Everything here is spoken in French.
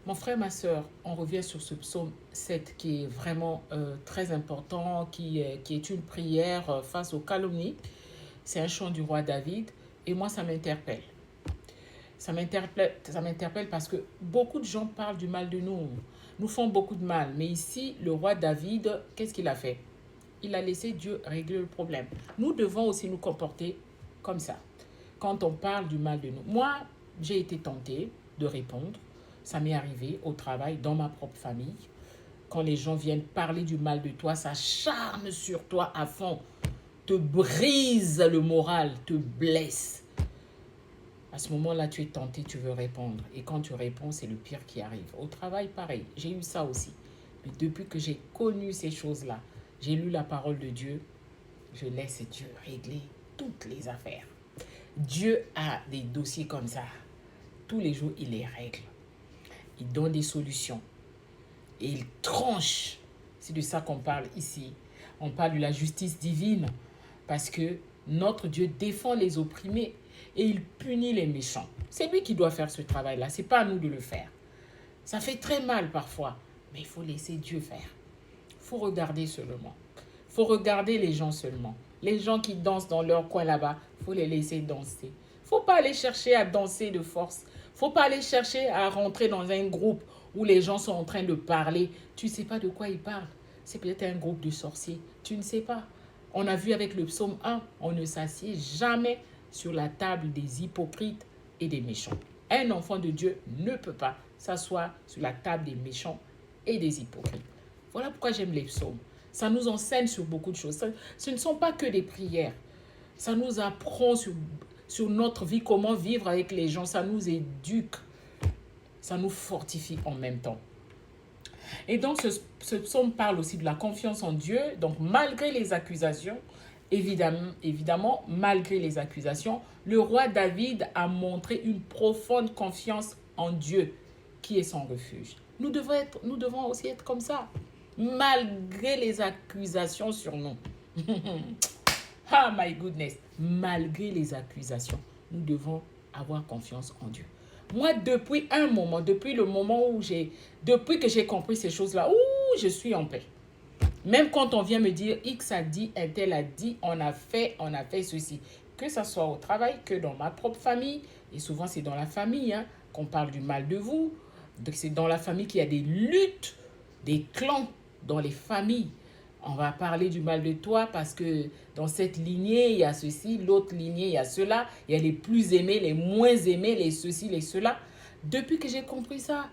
Mon frère, ma soeur, on revient sur ce psaume 7 qui est vraiment très important, qui est une prière face aux calomnies. C'est un chant du roi David et moi, ça m'interpelle. Ça m'interpelle parce que beaucoup de gens parlent du mal de nous, nous font beaucoup de mal. Mais ici, le roi David, qu'est-ce qu'il a fait? Il a laissé Dieu régler le problème. Nous devons aussi nous comporter comme ça. Quand on parle du mal de nous. Moi, j'ai été tentée de répondre. Ça m'est arrivé au travail, dans ma propre famille. Quand les gens viennent parler du mal de toi, ça charme sur toi à fond, te brise le moral, te blesse. À ce moment-là, tu es tenté, tu veux répondre. Et quand tu réponds, c'est le pire qui arrive. Au travail, pareil. J'ai eu ça aussi. Mais depuis que j'ai connu ces choses-là, j'ai lu la parole de Dieu, je laisse Dieu régler toutes les affaires. Dieu a des dossiers comme ça. Tous les jours, il les règle. Il donne des solutions. Et il tranche. C'est de ça qu'on parle ici. On parle de la justice divine. Parce que notre Dieu défend les opprimés et il punit les méchants. C'est lui qui doit faire ce travail-là. Ce n'est pas à nous de le faire. Ça fait très mal parfois. Mais il faut laisser Dieu faire. Il faut regarder seulement. Il faut regarder les gens seulement. Les gens qui dansent dans leur coin là-bas, il faut les laisser danser. Il ne faut pas aller chercher à danser de force. Il ne faut pas aller chercher à rentrer dans un groupe où les gens sont en train de parler. Tu ne sais pas de quoi ils parlent. C'est peut-être un groupe de sorciers. Tu ne sais pas. On a vu avec le psaume 1, on ne s'assied jamais sur la table des hypocrites et des méchants. Un enfant de Dieu ne peut pas s'asseoir sur la table des méchants et des hypocrites. Voilà pourquoi j'aime les psaumes. Ça nous enseigne sur beaucoup de choses. Ce ne sont pas que des prières. Ça nous apprend sur notre vie, comment vivre avec les gens. Ça nous éduque. Ça nous fortifie en même temps. Et donc, ce psaume parle aussi de la confiance en Dieu. Donc, malgré les accusations, évidemment, malgré les accusations, le roi David a montré une profonde confiance en Dieu, qui est son refuge. Nous devons aussi être comme ça, malgré les accusations sur nous. Ah, my goodness. Malgré les accusations, nous devons avoir confiance en Dieu. Moi, depuis un moment, depuis que j'ai compris ces choses-là, je suis en paix. Même quand on vient me dire, X a dit, un tel a dit, on a fait ceci. Que ce soit au travail, que dans ma propre famille. Et souvent, c'est dans la famille qu'on parle du mal de vous. Donc, c'est dans la famille qu'il y a des luttes, des clans dans les familles. On va parler du mal de toi parce que dans cette lignée, il y a ceci, l'autre lignée, il y a cela. Il y a les plus aimés, les moins aimés, les ceci, les cela. Depuis que j'ai compris ça,